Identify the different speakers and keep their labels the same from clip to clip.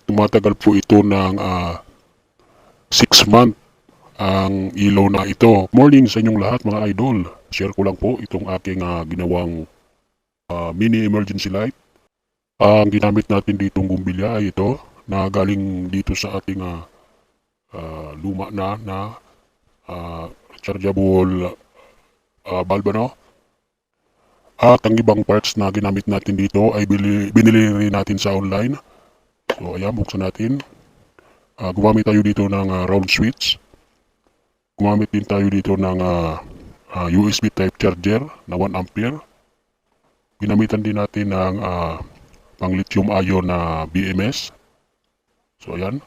Speaker 1: tumatagal po ito ng 6 month ang ilaw na ito. Morning sa inyong lahat mga idol. Share ko lang po itong aking ginawang mini emergency light. Ang ginamit natin ditong bumbilya ay ito na galing dito sa ating luma na rechargeable bulb ano. At ang ibang parts na ginamit natin dito ay binili rin natin sa online. So ayan, buksan natin. Gumamit tayo dito ng round switch. Gumamit din tayo dito ng USB type charger na 1 ampere. Ginamitan din natin ng pang lithium ion na BMS. So ayan.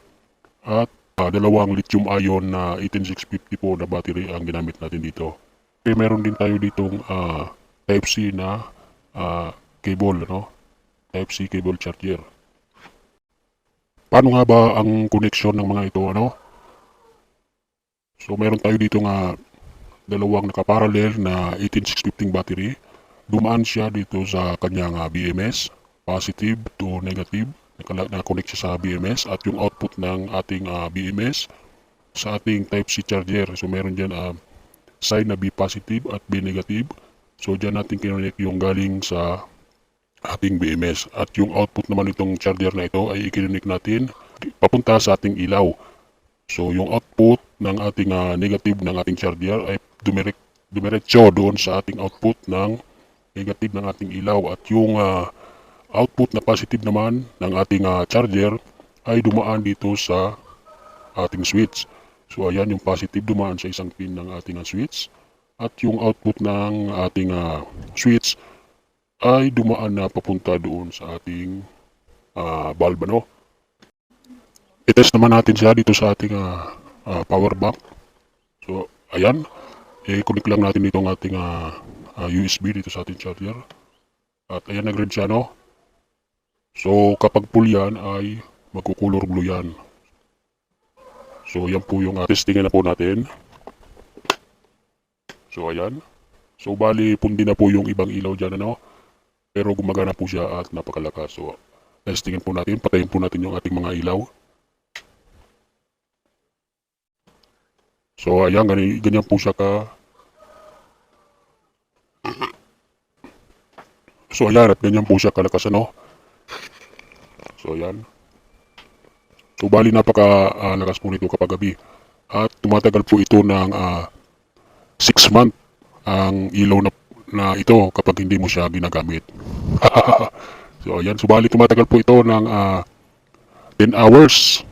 Speaker 1: At dalawang lithium ion na 18650 po na battery ang ginamit natin dito. Okay, meron din tayo ditong type C na cable, no? Type C cable charger. Paano nga ba ang connection ng mga ito, ano? So meron tayo dito dalawang nakaparallel na 18650 battery. Dumaan siya dito sa kanyang BMS, positive to negative. Naka-connect siya sa BMS at yung output ng ating BMS sa ating type C charger. So meron dyan sign na B positive at B negative. So dyan natin kinonect yung galing sa ating BMS. At yung output naman itong charger na ito ay ikinonect natin papunta sa ating ilaw. So yung output ng ating negative ng ating charger ay dumiretso doon sa ating output ng negative ng ating ilaw. At yung output na positive naman ng ating charger ay dumaan dito sa ating switch. So ayan, yung positive dumaan sa isang pin ng ating switch. At yung output ng ating switch ay dumaan na papunta doon sa ating bulb, ano. I-test naman natin siya dito sa ating power bank. So ayan, i-connect lang natin dito ang ating USB dito sa ating charger. At ayan, nag-red siya, no. So kapag full yan ay magkukulor blue yan. So yan po yung testingan na po natin. So ayan. So bali pundi na po yung ibang ilaw dyan, ano. Pero gumagana po siya at napakalakas. So testingin po natin. Patayin po natin yung ating mga ilaw. So ayan, ganyan po siya ka. So ayan, at ganyan po siya kalakas, ano. So ayan. So bali napakalakas po nito kapag gabi. At tumatagal po ito ng 6 month ang ilaw na ito kapag hindi mo siya ginagamit. So ayan, subali tumatagal po ito ng 10 hours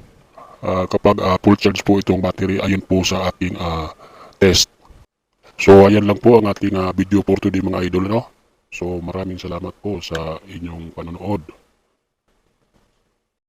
Speaker 1: kapag full charge po itong battery. Ayun po sa ating test. So ayan lang po ang ating video for today mga idol, no? So maraming salamat po sa inyong panonood.